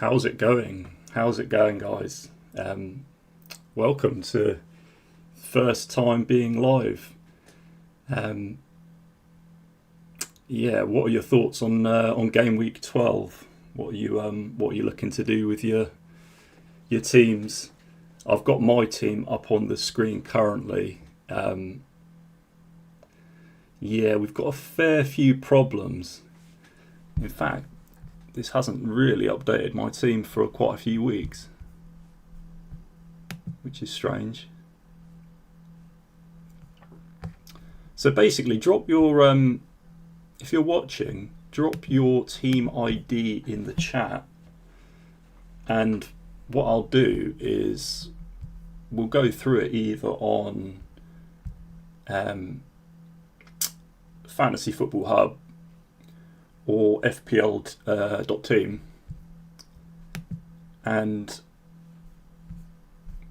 How's it going? How's it going, guys? Welcome to first time being live. Yeah, what are your thoughts on game week 12? What are you looking to do with your teams? I've got my team up on the screen currently. Yeah, we've got a fair few problems. In fact, this hasn't really updated my team for quite a few weeks, which is strange. So basically, drop your if you're watching, drop your team ID in the chat, and what I'll do is we'll go through it either on Fantasy Football Hub or FPL.team, and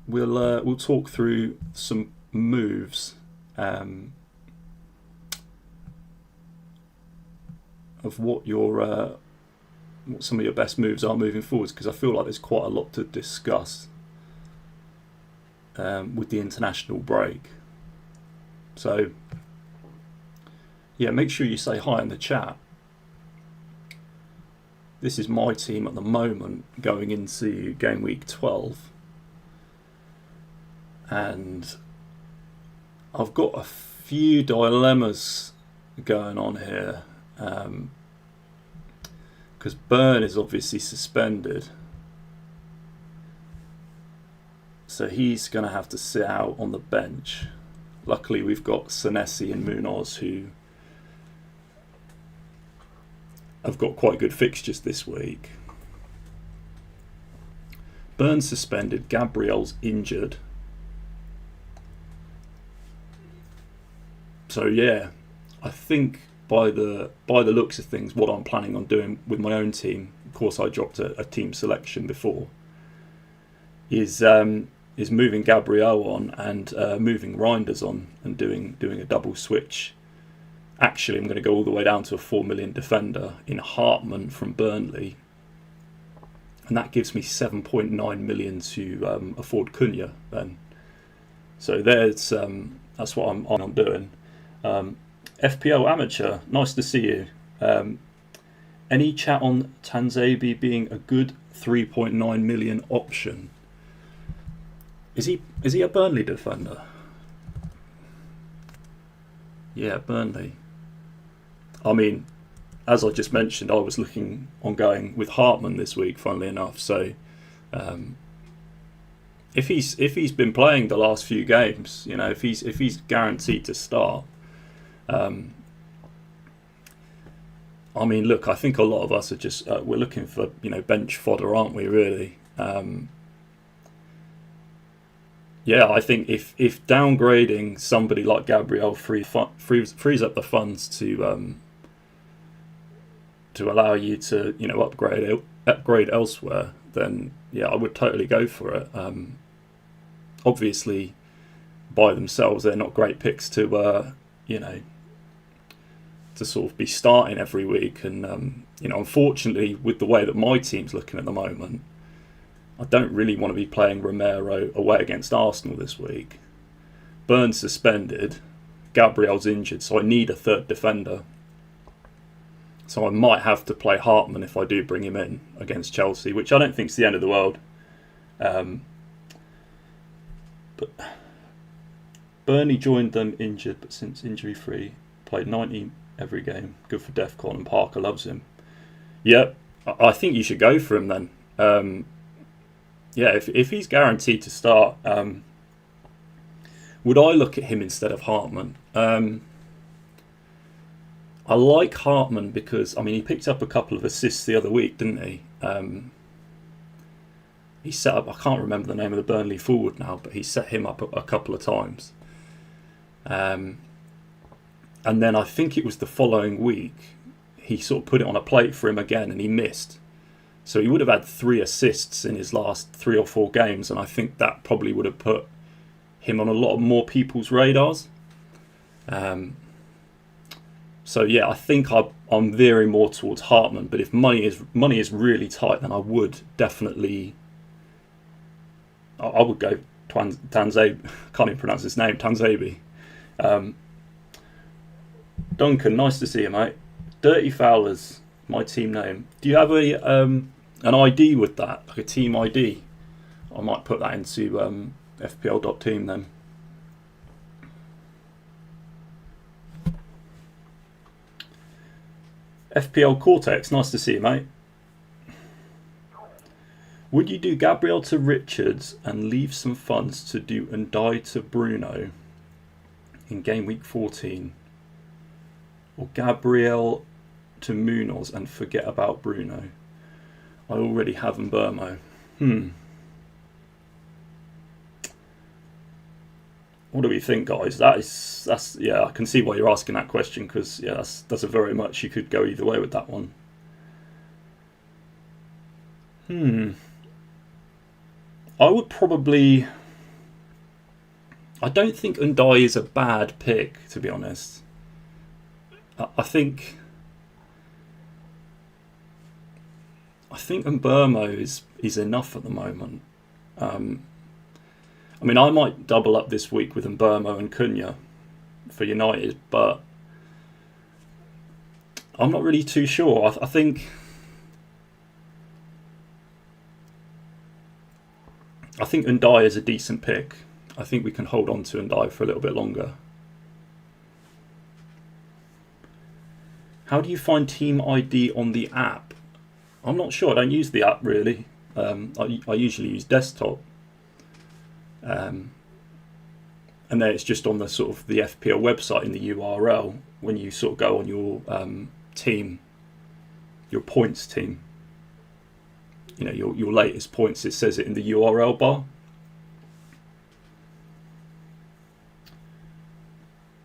we'll talk through some moves of what some of your best moves are moving forwards, because I feel like there's quite a lot to discuss with the international break. So yeah, make sure you say hi in the chat. This is my team at the moment going into game week 12, and I've got a few dilemmas going on here, because Burn is obviously suspended, so he's going to have to sit out on the bench. Luckily we've got Senesi and Munoz, who have got quite good fixtures this week. Burn's suspended, Gabriel's injured. So yeah, I think by the looks of things, what I'm planning on doing with my own team, of course I dropped a team selection before, is moving Gabriel on and moving Reinders on and doing a double switch. Actually, I'm going to go all the way down to a 4 million defender in Hartman from Burnley, and that gives me 7.9 million to afford Cunha then. So that's what I'm doing. FPL Amateur, nice to see you. Any chat on Tanzabi being a good 3.9 million option? Is he a Burnley defender? Yeah, Burnley. I mean, as I just mentioned, I was looking on going with Hartman this week, funnily enough. So, if he's been playing the last few games, you know, if he's guaranteed to start, I mean, look, I think a lot of us are just we're looking for, you know, bench fodder, aren't we? Really. Yeah, I think if downgrading somebody like Gabriel frees up the funds to allow you to, you know, upgrade elsewhere, then yeah, I would totally go for it. Obviously, by themselves, they're not great picks to you know, to sort of be starting every week, and you know, unfortunately, with the way that my team's looking at the moment, I don't really want to be playing Romero away against Arsenal this week. Burns suspended, Gabriel's injured, so I need a third defender. So I might have to play Hartman if I do bring him in against Chelsea, which I don't think is the end of the world. But Burnley joined them injured, but since injury-free, played 90 every game. Good for Defcon, and Parker loves him. Yep, I think you should go for him then. Yeah, if he's guaranteed to start, would I look at him instead of Hartman? I like Hartman because, I mean, he picked up a couple of assists the other week, didn't he? He set up, I can't remember the name of the Burnley forward now, but he set him up a couple of times. And then I think it was the following week, he sort of put it on a plate for him again and he missed. So he would have had 3 assists in his last 3 or 4 games, and I think that probably would have put him on a lot more people's radars. So yeah, I think I'm veering more towards Hartman. But if money is really tight, then I would definitely. I would go Tanzabi. Can't even pronounce his name. Tanzabi. Duncan, nice to see you, mate. Dirty Fowlers, my team name. Do you have an ID with that, like a team ID? I might put that into FPL.team then. FPL Cortex, nice to see you, mate. Would you do Gabriel to Richards and leave some funds to do Ndai to Bruno in game week 14? Or Gabriel to Munoz and forget about Bruno? I already have Mbermo. What do we think, guys? That's yeah, I can see why you're asking that question, because yeah, that's a very much, you could go either way with that one. I would probably. I don't think Ndai is a bad pick, to be honest. I think Mbermo is enough at the moment. I mean, I might double up this week with Mbermo and Cunha for United, but I'm not really too sure. I think Ndai is a decent pick. I think we can hold on to Ndai for a little bit longer. How do you find Team ID on the app? I'm not sure. I don't use the app really. I usually use desktop. And then it's just on the sort of the FPL website in the URL when you sort of go on your team, your points team. You know, your latest points, it says it in the URL bar.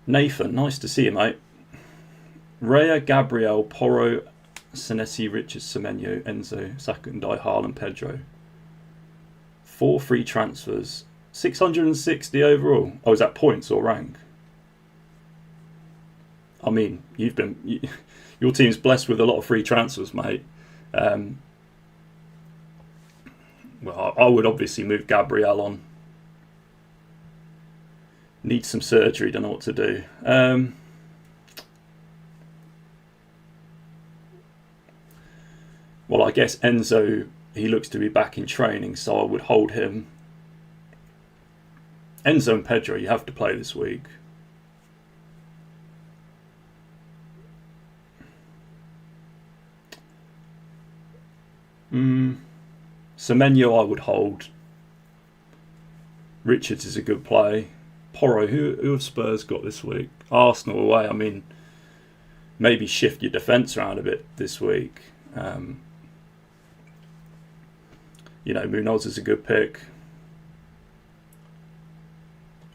Nathan, nice to see you, mate. Raya, Gabriel, Porro, Senesi, Richards, Semenyo, Enzo, Saka, Ndai, Haaland, Pedro. 4 free transfers. 660 overall. Oh, is that points or rank? I mean, your team's blessed with a lot of free transfers, mate. Well, I would obviously move Gabriel on. Needs some surgery, don't know what to do. Well, I guess Enzo, he looks to be back in training, so I would hold him. Enzo and Pedro, you have to play this week. Semenyo I would hold. Richards is a good play. Porro, who have Spurs got this week? Arsenal away. I mean, maybe shift your defence around a bit this week. Munoz is a good pick.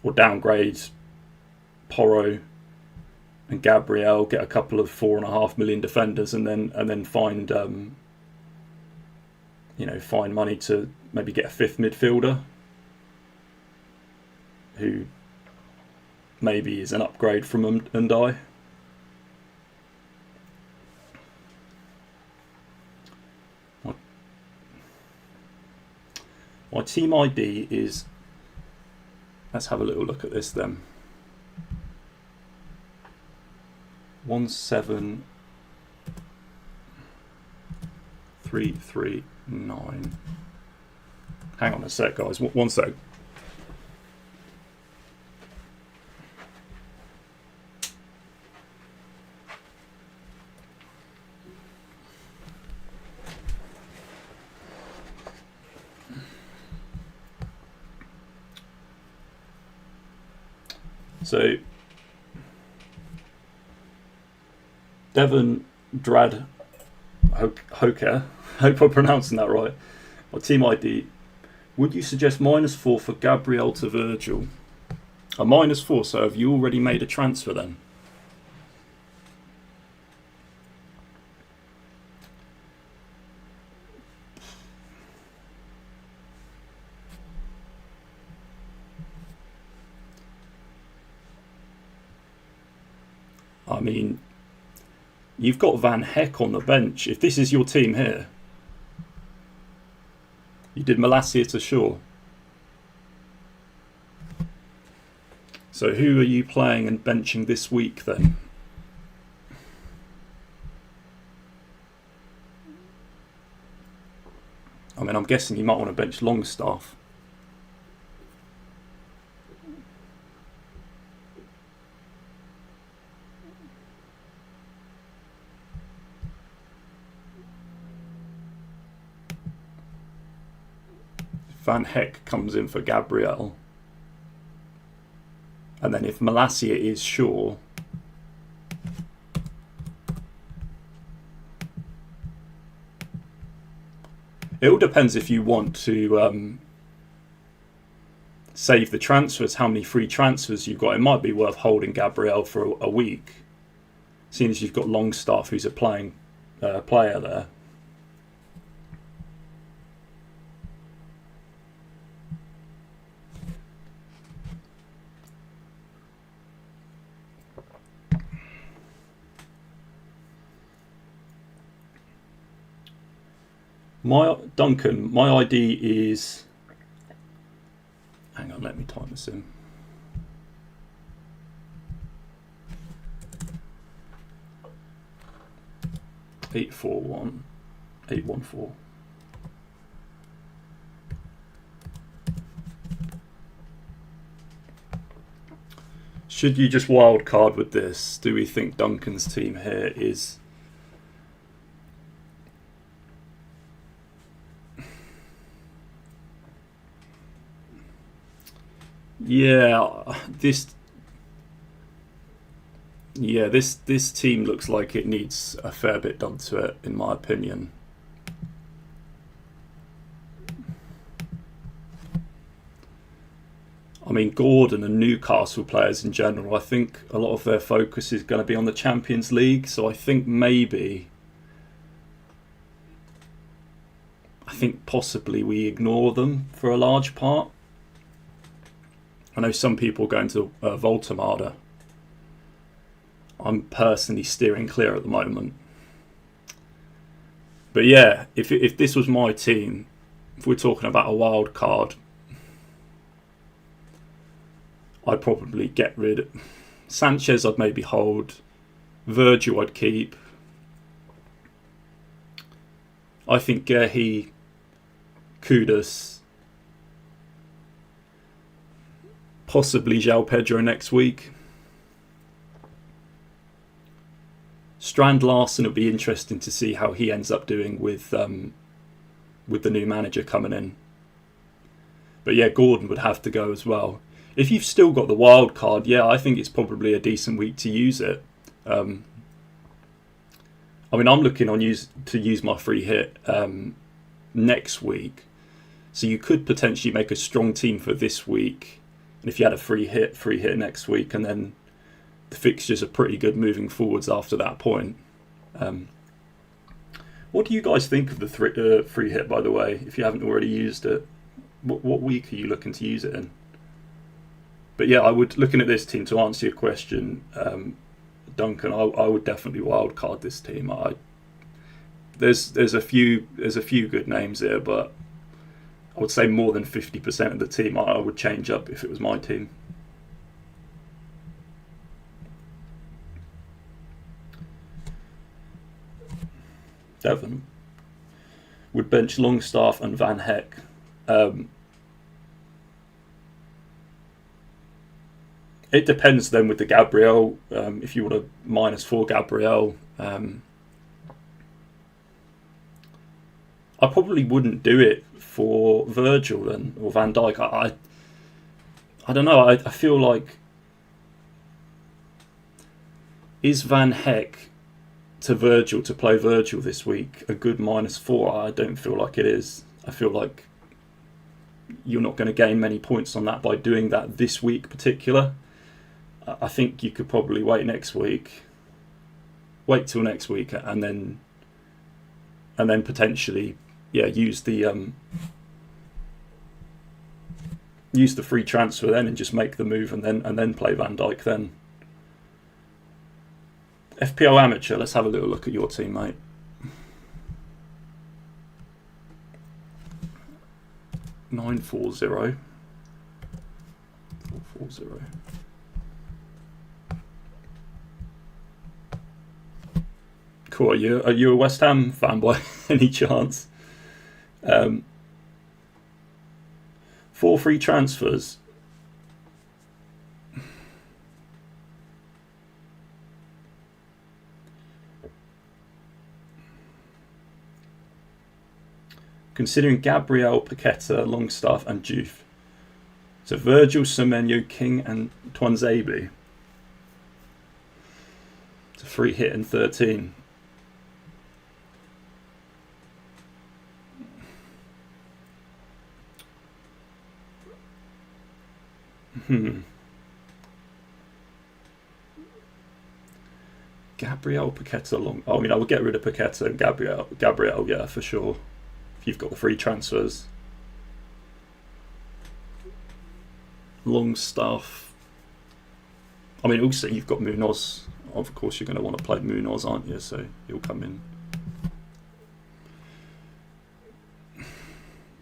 Or downgrade Porro and Gabriel, get a couple of 4.5 million defenders, and then find find money to maybe get a fifth midfielder who maybe is an upgrade from Undai. My team ID is, let's have a little look at this then. 17339. Hang on a sec, guys. One sec. So, Devon Drad Hoker, hope I'm pronouncing that right. My team ID, would you suggest -4 for Gabriel to Virgil? A -4, so have you already made a transfer then? I mean, you've got Van Heck on the bench. If this is your team here, you did Malacia to Shaw. So who are you playing and benching this week then? I mean, I'm guessing you might want to bench Longstaff. Van Heck comes in for Gabriel. And then if Malacia is Shaw, it all depends if you want to save the transfers, how many free transfers you've got. It might be worth holding Gabriel for a week, seeing as you've got Longstaff, who's a playing player there. Duncan, my ID is, hang on, let me type this in. (841-814). Should you just wildcard with this? Do we think Duncan's team here is... this team looks like it needs a fair bit done to it, in my opinion. I mean, Gordon and Newcastle players in general, I think a lot of their focus is going to be on the Champions League, so I think possibly we ignore them for a large part. I know some people are going to Voltemada. I'm personally steering clear at the moment. But yeah, if this was my team, if we're talking about a wild card, I'd probably get rid. Sanchez I'd maybe hold. Virgil I'd keep. I think Gehi, Kudus, possibly João Pedro next week. Strand Larson, it'll be interesting to see how he ends up doing with the new manager coming in. But yeah, Gordon would have to go as well. If you've still got the wild card, yeah, I think it's probably a decent week to use it. I mean, I'm looking to use my free hit next week. So you could potentially make a strong team for this week. And if you had a free hit next week, and then the fixtures are pretty good moving forwards after that point. What do you guys think of the free hit, by the way, if you haven't already used it? What week are you looking to use it in? But yeah, looking at this team, to answer your question, Duncan, I would definitely wildcard this team. There's a few good names here, but I would say more than 50% of the team I would change up if it was my team. Devon would bench Longstaff and Van Heck. It depends then with the Gabriel. If you want a -4 Gabriel, I probably wouldn't do it for Virgil or Van Dijk. I don't know. I feel like, is Van Heck to Virgil, to play Virgil this week, a good -4? I don't feel like it is. I feel like you're not going to gain many points on that by doing that this week particular. I think you could probably wait till next week, and then potentially, yeah, use the free transfer then, and just make the move, and then play Van Dijk then. FPL Amateur, let's have a little look at your team, mate. (940) 440. Cool. Are you a West Ham fan by any chance? 4 free transfers. Considering Gabriel, Paqueta, Longstaff and Juve. So Virgil, Semenyo, King and Tuanzebe. It's a free hit in 13. Gabriel, Paqueta, I mean, I would get rid of Paqueta and Gabriel, yeah, for sure. If you've got the free transfers. Longstaff. I mean, also you've got Munoz. Of course, you're going to want to play Munoz, aren't you? So he'll come in.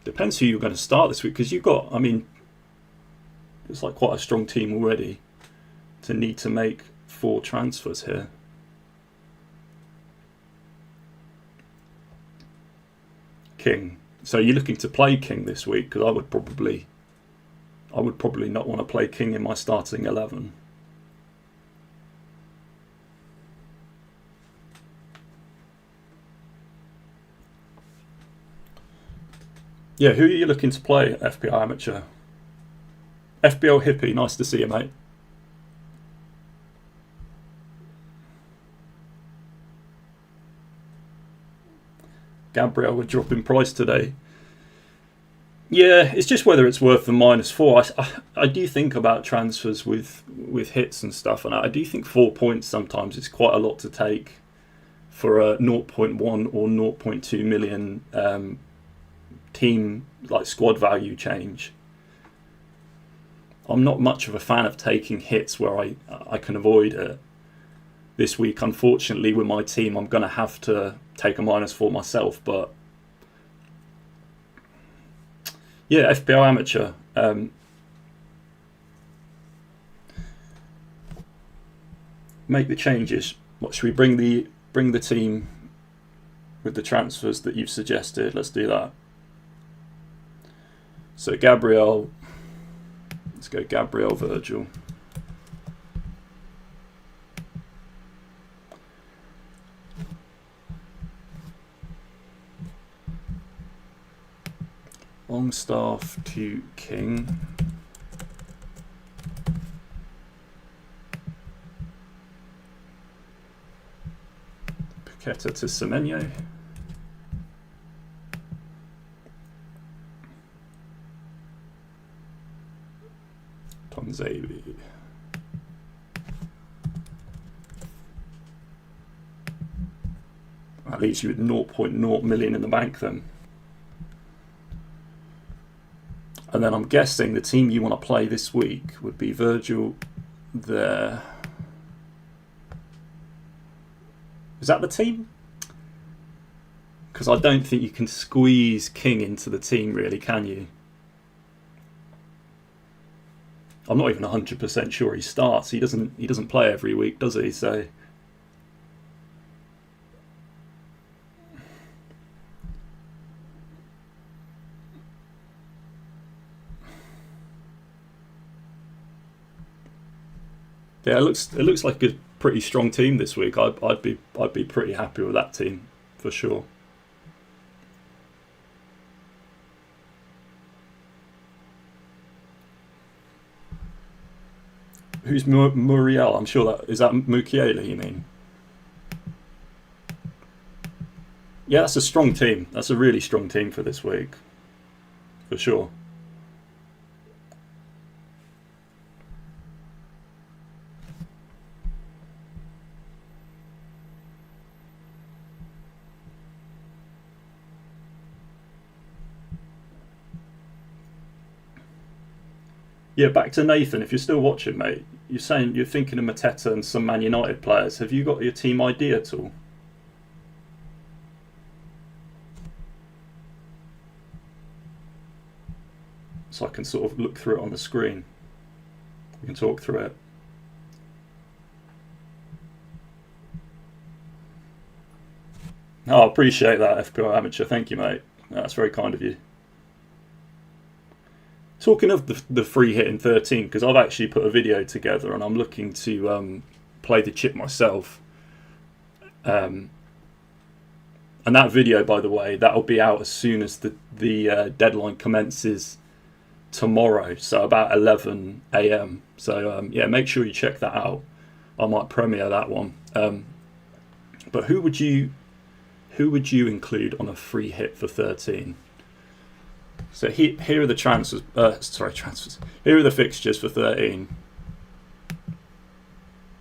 Depends who you're going to start this week, because you've got, I mean, it's like quite a strong team already to need to make 4 transfers here. King. So you're looking to play King this week? Because I would probably not want to play King in my starting 11. Yeah, who are you looking to play at FPL Amateur? FBL Hippie, nice to see you, mate. Gabriel would drop in price today. Yeah, it's just whether it's worth the -4. I do think about transfers with hits and stuff, and I do think 4 points sometimes is quite a lot to take for a 0.1 or 0.2 million team, like squad value change. I'm not much of a fan of taking hits where I can avoid it. This week, unfortunately, with my team, I'm going to have to take a -4 myself. But yeah, FPL Amateur. Make the changes. What should we bring the team? with the transfers that you've suggested. Let's do that. So Gabriel, let's go Gabriel, Virgil. Longstaff to King. Paqueta to Semenyo. Tonzabi. That leaves you with 0.0 million in the bank then. And then I'm guessing the team you want to play this week would be Virgil there. Is that the team? Because I don't think you can squeeze King into the team, really, can you? I'm not even 100% sure he starts. He doesn't play every week, does he? So yeah, it looks like a pretty strong team this week. I'd be pretty happy with that team for sure. Who's Muriel? I'm sure that is that Mukiele, you mean? Yeah, that's a strong team. That's a really strong team for this week, for sure. Yeah, back to Nathan. If you're still watching, mate, you're saying you're thinking of Mateta and some Man United players. Have you got your team ID at all? So I can sort of look through it on the screen. We can talk through it. Oh, I appreciate that, FPL Amateur. Thank you, mate. That's very kind of you. Talking of the free hit in 13, because I've actually put a video together and I'm looking to play the chip myself. And that video, by the way, that'll be out as soon as the deadline commences tomorrow, so about 11 AM. So yeah, make sure you check that out. I might premiere that one. But who would you include on a free hit for 13? So here are the transfers. Transfers. Here are the fixtures for 13.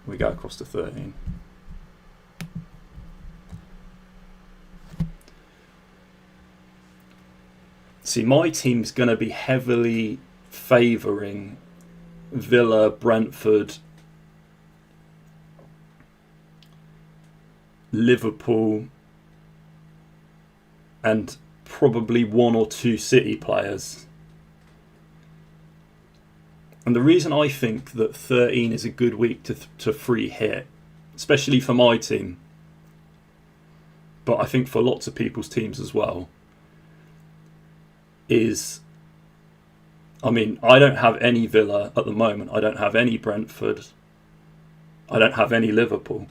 We go across to 13. See, my team's going to be heavily favouring Villa, Brentford, Liverpool, and probably one or two City players. And the reason I think that 13 is a good week to free hit, especially for my team, but I think for lots of people's teams as well, is, I mean, I don't have any Villa at the moment. I don't have any Brentford. I don't have any Liverpool.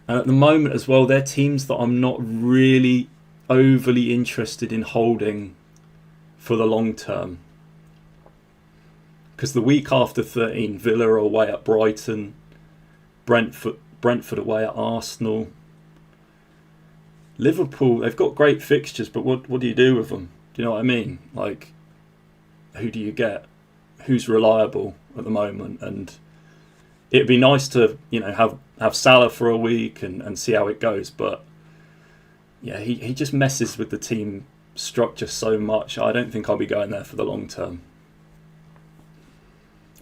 And at the moment as well, they're teams that I'm not really overly interested in holding for the long term. Because the week after 13, Villa are away at Brighton, Brentford away at Arsenal. Liverpool, they've got great fixtures, but what do you do with them? Do you know what I mean? Like, who do you get? Who's reliable at the moment? And it'd be nice to, have Salah for a week and see how it goes. But yeah, he just messes with the team structure so much. I don't think I'll be going there for the long term.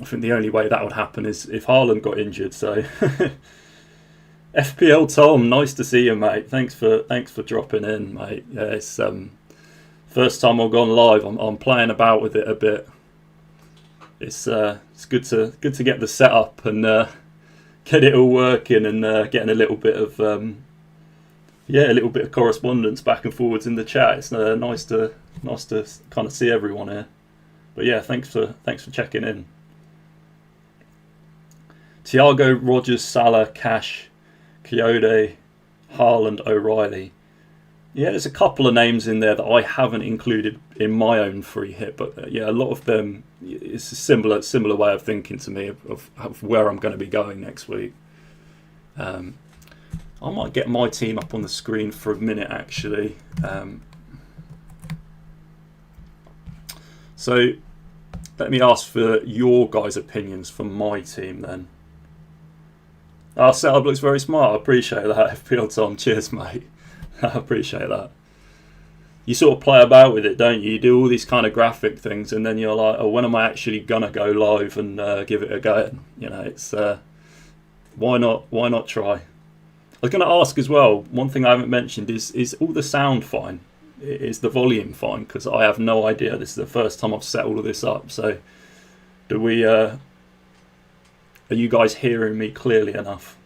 I think the only way that would happen is if Haaland got injured. So FPL Tom, nice to see you, mate. Thanks for dropping in, mate. Yeah, it's first time I've gone live. I'm playing about with it a bit. It's good to get the setup and get it all working and getting a little bit of Yeah, a little bit of correspondence back and forwards in the chat. It's nice to kind of see everyone here. But yeah, thanks for checking in. Thiago, Rogers, Salah, Cash, Kyoto, Haaland, O'Reilly. Yeah, there's a couple of names in there that I haven't included in my own free hit, but yeah, a lot of them, it's a similar way of thinking to me of where I'm going to be going next week. I might get my team up on the screen for a minute, actually. So let me ask for your guys' opinions for my team then. Our setup looks very smart. I appreciate that, FPL Tom. Cheers, mate. I appreciate that. You sort of play about with it, don't you? You do all these kind of graphic things, and then you're like, "Oh, when am I actually gonna go live and give it a go?" You know, it's why not try? I was going to ask as well. One thing I haven't mentioned is all the sound fine? Is the volume fine? Because I have no idea. This is the first time I've set all of this up. So, do we? Are you guys hearing me clearly enough?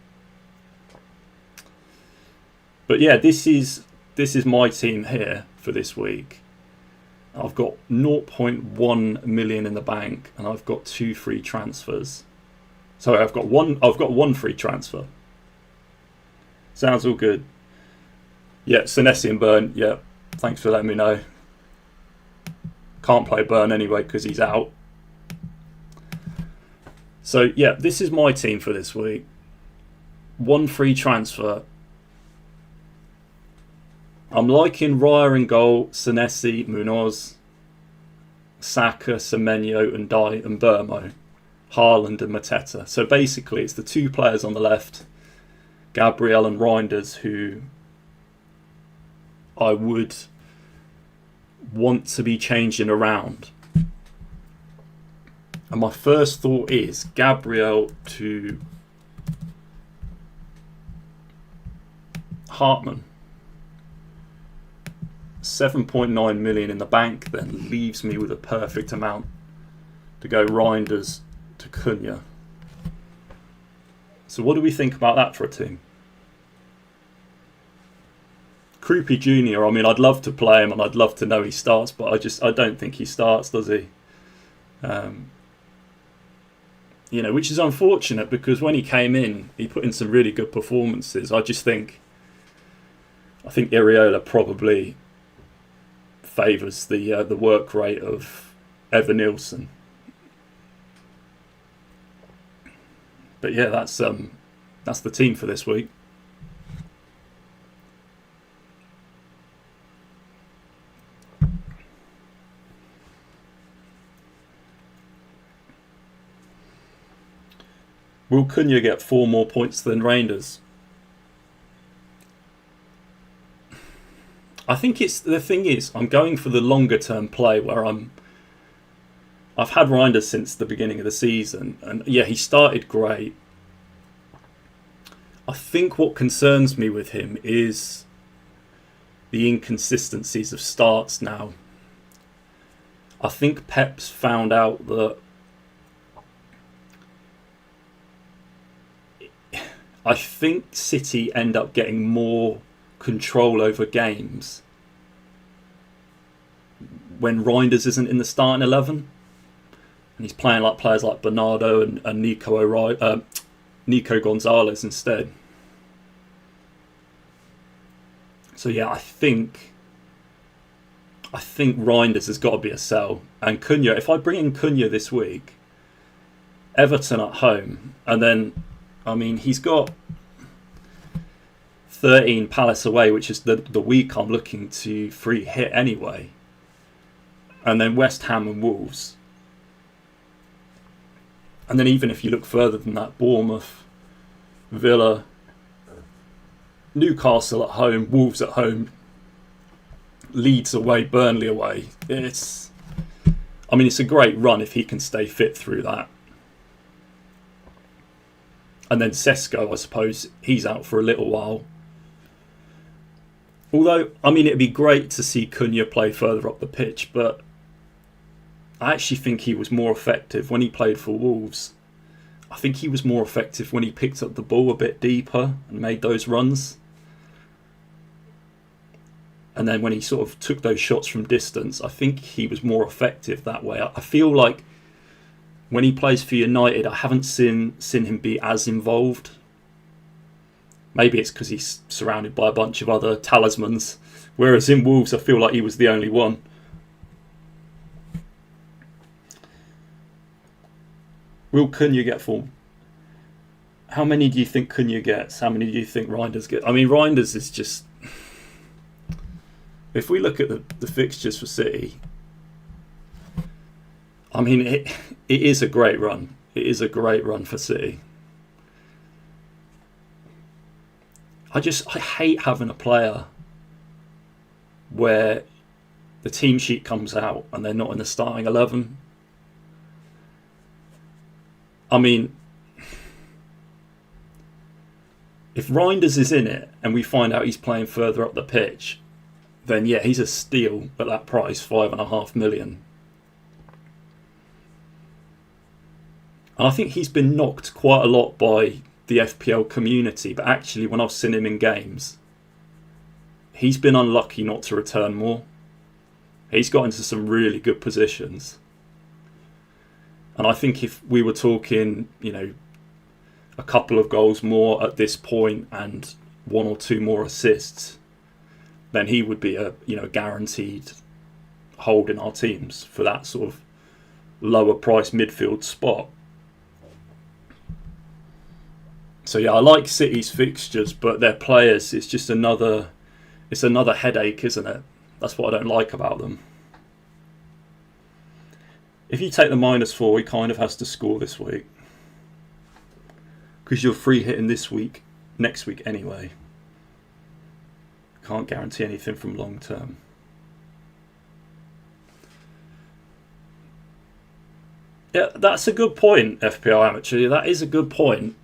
But yeah, this is my team here for this week. I've got 0.1 million in the bank, and I've got 2 free transfers. Sorry, I've got one free transfer. Sounds all good. Yeah, Senesi and Burn. Yeah, thanks for letting me know. Can't play Burn anyway because he's out. So yeah, this is my team for this week. 1 free transfer. I'm liking Raya in goal, Senesi, Munoz, Saka, Semenyo, and Dye and Burmo, Haaland and Mateta. So basically, it's the 2 players on the left, Gabriel and Reinders, who I would want to be changing around. And my first thought is Gabriel to Hartman. 7.9 million in the bank then leaves me with a perfect amount to go Reinders to Cunha. So what do we think about that for a team? Croupy Jr., I mean, I'd love to play him and I'd love to know he starts, but I don't think he starts, does he? You know, which is unfortunate because when he came in, he put in some really good performances. I think Iriola probably favours the work rate of Evan Nilsson. But yeah, that's the team for this week. Will Cunha get 4 more points than Reinders? I think the thing is, I'm going for the longer term play where I've had Reinders since the beginning of the season, and yeah, he started great. I think what concerns me with him is the inconsistencies of starts now. I think Pep's found out that I think City end up getting more control over games when Reinders isn't in the starting 11 and he's playing like players like Bernardo and Nico Gonzalez instead. So yeah, I think Reinders has got to be a sell. And Cunha, if I bring in Cunha this week, Everton at home, and then I mean he's got 13 Palace away, which is the week I'm looking to free hit anyway. And then West Ham and Wolves. And then even if you look further than that, Bournemouth, Villa, Newcastle at home, Wolves at home, Leeds away, Burnley away. It's a great run if he can stay fit through that. And then Sesko, I suppose, he's out for a little while. Although, it'd be great to see Cunha play further up the pitch, but I actually think he was more effective when he played for Wolves. I think he was more effective when he picked up the ball a bit deeper and made those runs. And then when he sort of took those shots from distance, I think he was more effective that way. I feel like when he plays for United, I haven't seen him be as involved. Maybe it's because he's surrounded by a bunch of other talismans, whereas in Wolves, I feel like he was the only one. Will Cunha get form? How many do you think Cunha gets? How many do you think Reinders gets? I mean, Reinders is just... If we look at the fixtures for City, I mean, it is a great run. It is a great run for City. I hate having a player where the team sheet comes out and they're not in the starting 11. I mean, if Reinders is in it and we find out he's playing further up the pitch, then yeah, he's a steal at that price, 5.5 million. And I think he's been knocked quite a lot by the FPL community, but actually when I've seen him in games, he's been unlucky not to return more. He's got into some really good positions. And I think if we were talking, a couple of goals more at this point and 1 or 2 more assists, then he would be a guaranteed hold in our teams for that sort of lower price midfield spot. So yeah, I like City's fixtures, but their players, it's another headache, isn't it? That's what I don't like about them. If you take the -4, he kind of has to score this week, because you're free hitting next week anyway. Can't guarantee anything from long term. Yeah, that's a good point, FPL Amateur. That is a good point.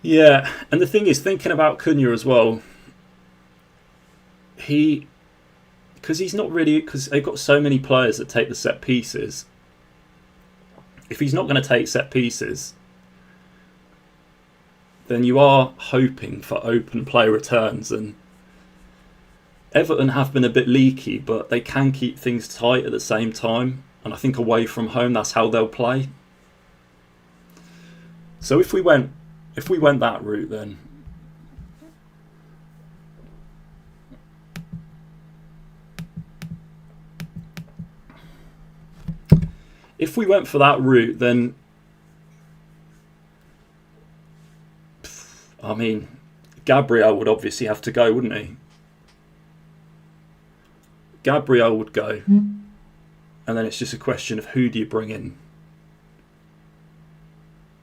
Yeah, and the thing is, thinking about Cunha as well, because they've got so many players that take the set pieces. If he's not going to take set pieces, then you are hoping for open play returns. And Everton have been a bit leaky, but they can keep things tight at the same time. And I think away from home, that's how they'll play. So if we went that route, then I mean, Gabriel would obviously have to go, wouldn't he? Gabriel would go. And then it's just a question of who do you bring in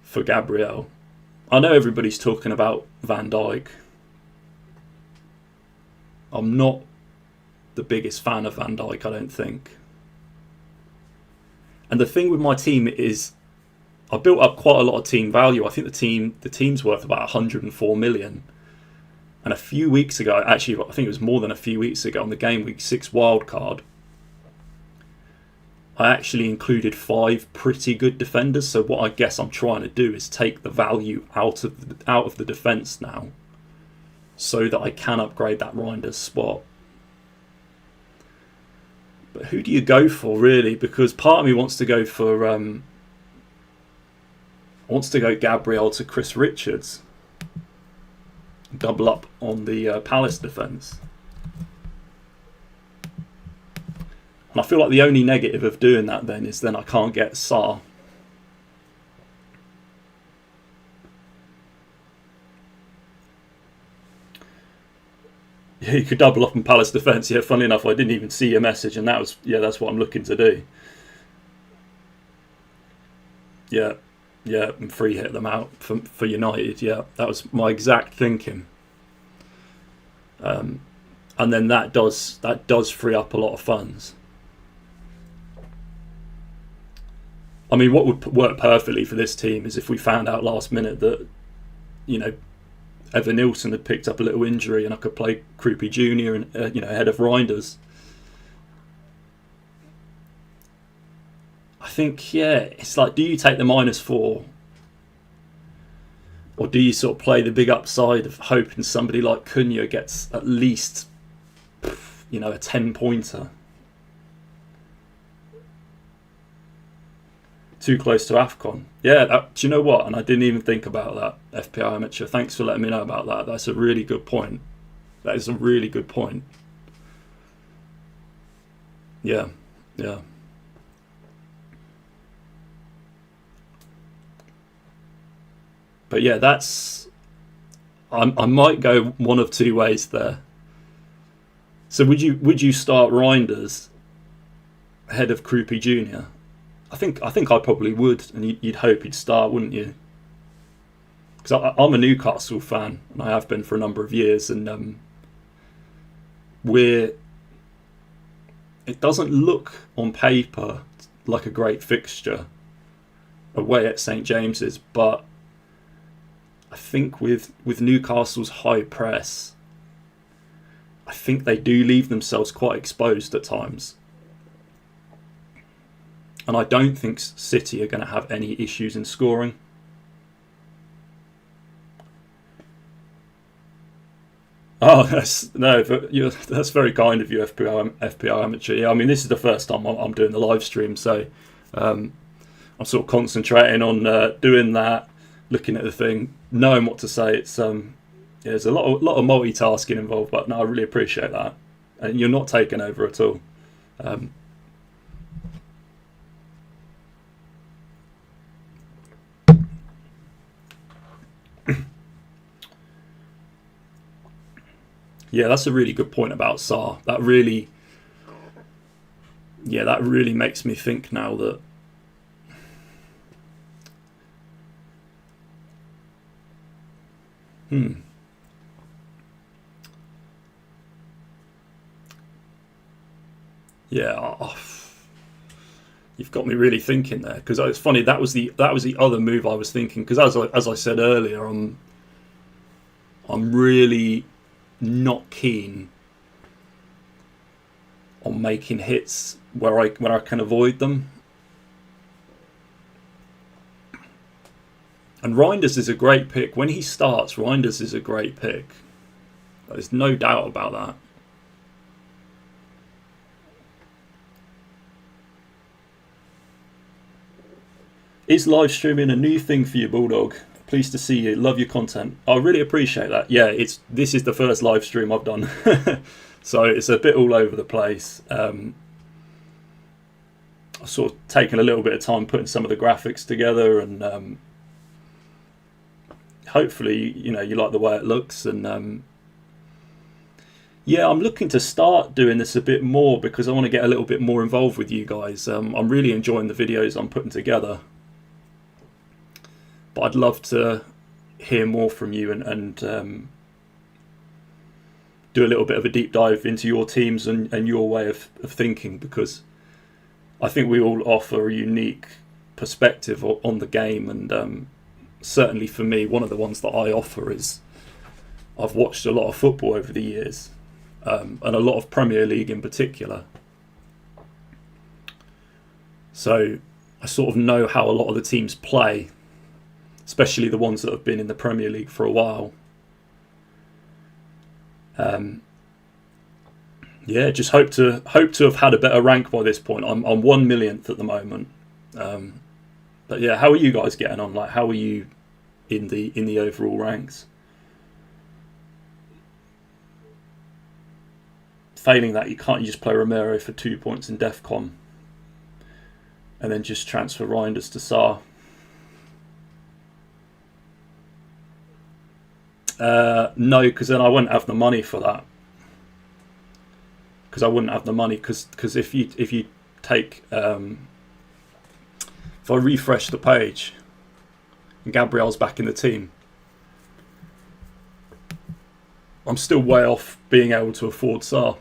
for Gabriel. I know everybody's talking about Van Dijk. I'm not the biggest fan of Van Dijk, I don't think. And the thing with my team is I built up quite a lot of team value. I think the team's worth about 104 million. And a few weeks ago, actually I think it was more than a few weeks ago, on the Game Week 6 wildcard, I actually included 5 pretty good defenders. So what I guess I'm trying to do is take the value out of the defence now, so that I can upgrade that Reinders spot. But who do you go for, really? Because part of me wants to go for Gabriel to Chris Richards, double up on the Palace defence. And I feel like the only negative of doing that then is I can't get Sarr. Yeah, you could double up on Palace defence. Yeah, funnily enough, I didn't even see your message, and that's what I'm looking to do. Yeah, and free hit them out for United. Yeah, that was my exact thinking. And then that does free up a lot of funds. I mean, what would work perfectly for this team is if we found out last minute that, Evan Nilsson had picked up a little injury and I could play Krupi Jr. and ahead of Reinders. I think, it's like, do you take the -4? Or do you sort of play the big upside of hoping somebody like Cunha gets at least, you know, a 10-pointer? Too close to AFCON. Yeah, do you know what? And I didn't even think about that, FPL Amateur. Thanks for letting me know about that. That's a really good point. That is a really good point. Yeah, yeah. But yeah, that's... I might go one of two ways there. So would you start Reinders ahead of Krupi Jr.? I think I probably would, and you'd hope he'd start, wouldn't you? Because I'm a Newcastle fan, and I have been for a number of years, and it doesn't look on paper like a great fixture away at St James's, but I think with Newcastle's high press, I think they do leave themselves quite exposed at times. And I don't think City are going to have any issues in scoring. Oh, that's very kind of you, FPL Amateur. Yeah, I mean, this is the first time I'm doing the live stream, so I'm sort of concentrating on doing that, looking at the thing, knowing what to say. It's there's a lot of multitasking involved, but no, I really appreciate that, and you're not taking over at all. Yeah, that's a really good point about Sarr. That really makes me think now that you've got me really thinking there, because it's funny, that was the other move I was thinking, because as I said earlier, I'm really not keen on making hits where I can avoid them. And Reinders is a great pick. When he starts, Reinders is a great pick. There's no doubt about that. Is live streaming a new thing for you, Bulldog? Pleased to see you. Love your content. I really appreciate that. Yeah, this is the first live stream I've done. So it's a bit all over the place. I've sort of taken a little bit of time putting some of the graphics together, and hopefully, you like the way it looks. And yeah, I'm looking to start doing this a bit more, because I want to get a little bit more involved with you guys. I'm really enjoying the videos I'm putting together. But I'd love to hear more from you and do a little bit of a deep dive into your teams and your way of thinking, because I think we all offer a unique perspective on the game. And certainly for me, one of the ones that I offer is I've watched a lot of football over the years, and a lot of Premier League in particular. So I sort of know how a lot of the teams play, especially the ones that have been in the Premier League for a while. Yeah, just hope to have had a better rank by this point. I'm 1 millionth at the moment. But yeah, how are you guys getting on? Like, how are you in the overall ranks? Failing that, you just play Romero for 2 points in DEFCON and then just transfer Reinders to Sarr. No, because then I wouldn't have the money for that. Because I wouldn't have the money, because if you take if I refresh the page and Gabriel's back in the team, I'm still way off being able to afford Sarr.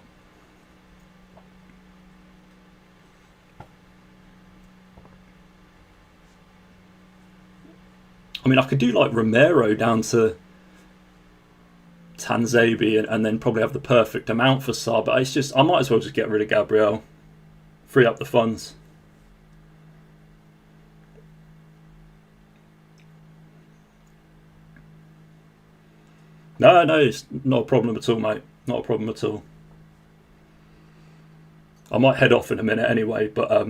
I mean, I could do like Romero down to Tanzabi and then probably have the perfect amount for Sarr, but it's just, I might as well just get rid of Gabriel, free up the funds. No, it's not a problem at all, mate. Not a problem at all. I might head off in a minute anyway, but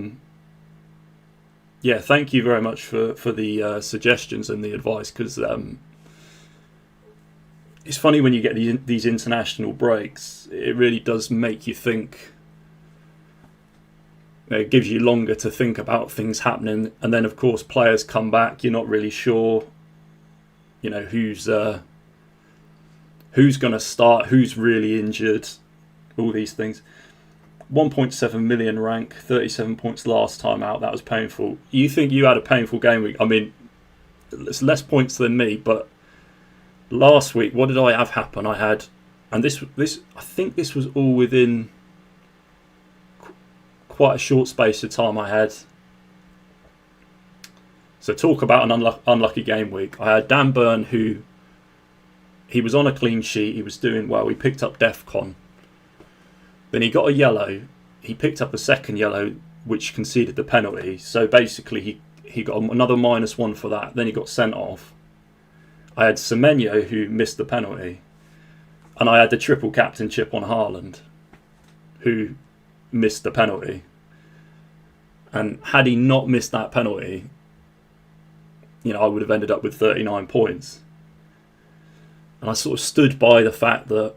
yeah, thank you very much for the suggestions and the advice, because it's funny when you get these international breaks. It really does make you think. It gives you longer to think about things happening, and then of course players come back. You're not really sure, who's going to start, who's really injured, all these things. 1.7 million rank, 37 points last time out. That was painful. You think you had a painful game week? I mean, it's less points than me, but last week, what did I have happen? I had, and this I think this was all within quite a short space of time. I had, so talk about an unlucky game week. I had Dan Burn, who he was on a clean sheet. He was doing well. He picked up DEFCON. Then he got a yellow. He picked up the second yellow, which conceded the penalty. So basically, he got another -1 for that. Then he got sent off. I had Semenyo, who missed the penalty. And I had the triple captainship on Haaland, who missed the penalty. And had he not missed that penalty, I would have ended up with 39 points. And I sort of stood by the fact that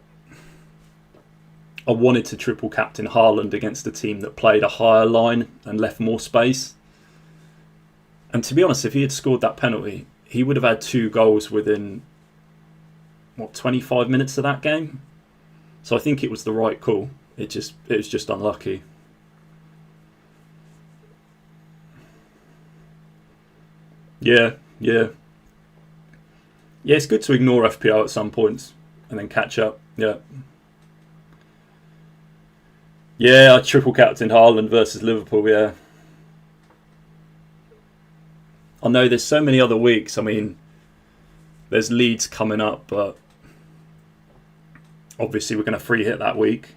I wanted to triple captain Haaland against a team that played a higher line and left more space. And to be honest, if he had scored that penalty, he would have had 2 goals within 25 minutes of that game. So I think it was the right call. It was just unlucky. Yeah. It's good to ignore FPL at some points and then catch up. Yeah, I triple captained Haaland versus Liverpool, yeah. I know there's so many other weeks. I mean, there's Leeds coming up, but obviously we're going to free hit that week.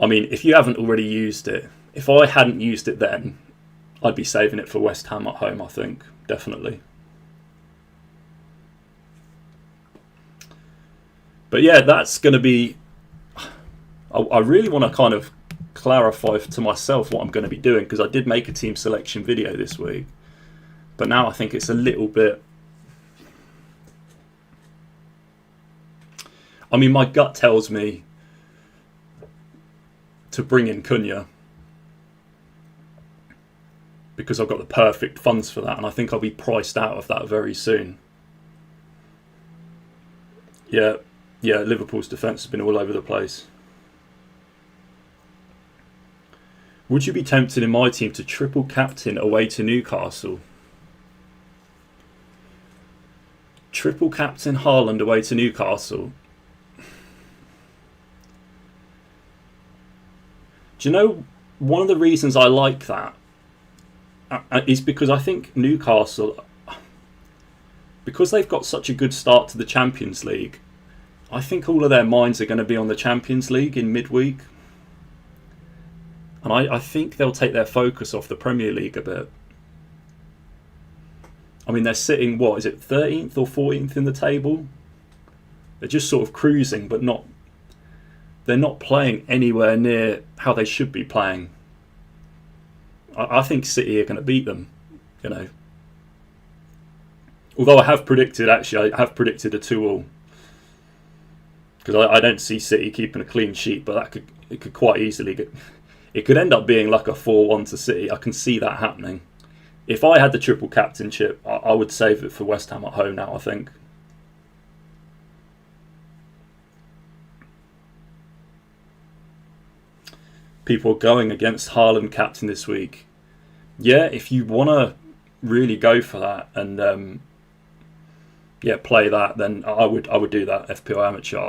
I mean, if you haven't already used it, if I hadn't used it then, I'd be saving it for West Ham at home, I think, definitely. But yeah, that's going to be... I really want to kind of clarify to myself what I'm going to be doing, because I did make a team selection video this week, but now I think it's a little bit... I mean, my gut tells me to bring in Cunha, because I've got the perfect funds for that, and I think I'll be priced out of that very soon. Yeah, Liverpool's defence has been all over the place. Would you be tempted in my team to triple captain away to Newcastle? Triple captain Haaland away to Newcastle. Do you know, one of the reasons I like that is because I think Newcastle, because they've got such a good start to the Champions League, I think all of their minds are going to be on the Champions League in midweek. And I think they'll take their focus off the Premier League a bit. I mean, they're sitting, 13th or 14th in the table? They're just sort of cruising, but they're not playing anywhere near how they should be playing. I think City are going to beat them, Although I have predicted a 2-2. Because I don't see City keeping a clean sheet, but it could quite easily get... It could end up being like a 4-1 to City. I can see that happening. If I had the triple captainship, I would save it for West Ham at home now, I think. People are going against Haaland captain this week. Yeah, if you want to really go for that and play that, then I would do that, FPL Amateur.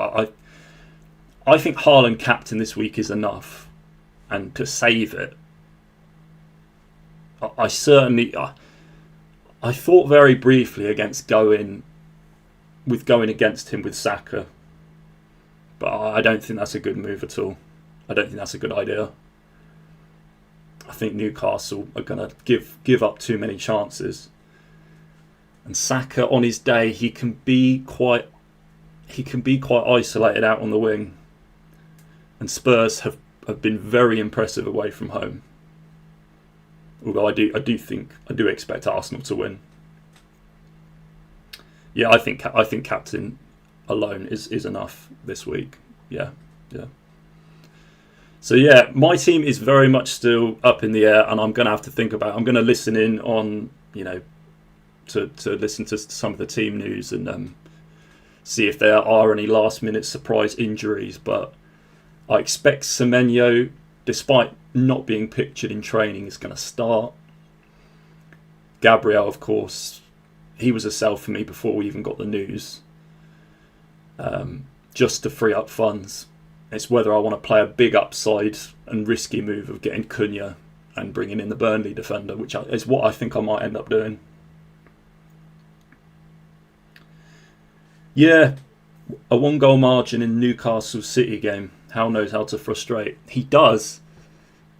I think Haaland captain this week is enough. And to save it, I thought very briefly against going against him with Saka, but I don't think that's a good move at all. I don't think that's a good idea. I think Newcastle are going to give up too many chances, and Saka on his day, he can be quite he can be quite isolated out on the wing, and Spurs have been very impressive away from home. Although I do expect Arsenal to win. Yeah, I think captain alone is enough this week. Yeah. So yeah, my team is very much still up in the air, and I'm going to have to think about. I'm going to listen in on to listen to some of the team news and see if there are any last minute surprise injuries. But I expect Semenyo, despite not being pictured in training, is going to start. Gabriel, of course, he was a sell for me before we even got the news. Just to free up funds. It's whether I want to play a big upside and risky move of getting Cunha and bringing in the Burnley defender, which is what I think I might end up doing. Yeah, a 1-goal margin in Newcastle City game. Hal knows how to frustrate. He does,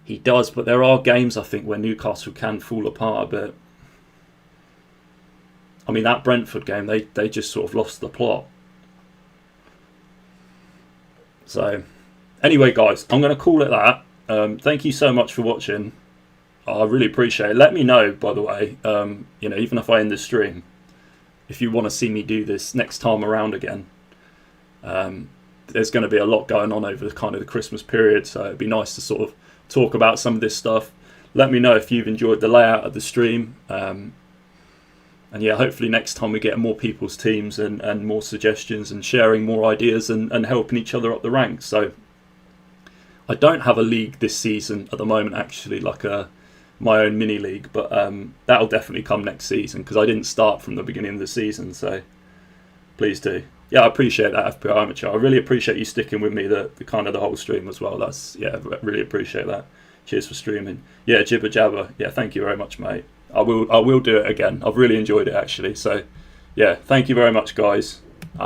but there are games, I think, where Newcastle can fall apart a bit. I mean, that Brentford game, they just sort of lost the plot. So, anyway, guys, I'm going to call it that. Thank you so much for watching. I really appreciate it. Let me know, by the way, even if I end the stream, if you want to see me do this next time around again. There's going to be a lot going on over the Christmas period, so it'd be nice to sort of talk about some of this stuff. Let me know if you've enjoyed the layout of the stream. And yeah, hopefully next time we get more people's teams and more suggestions and sharing more ideas and helping each other up the ranks. So I don't have a league this season at the moment, actually, like my own mini league, but that'll definitely come next season because I didn't start from the beginning of the season. So please do. Yeah, I appreciate that, FPL Amateur. I really appreciate you sticking with me the whole stream as well. Really appreciate that. Cheers for streaming. Yeah, Jibber Jabber. Yeah, thank you very much, mate. I will do it again. I've really enjoyed it, actually. So, yeah, thank you very much, guys.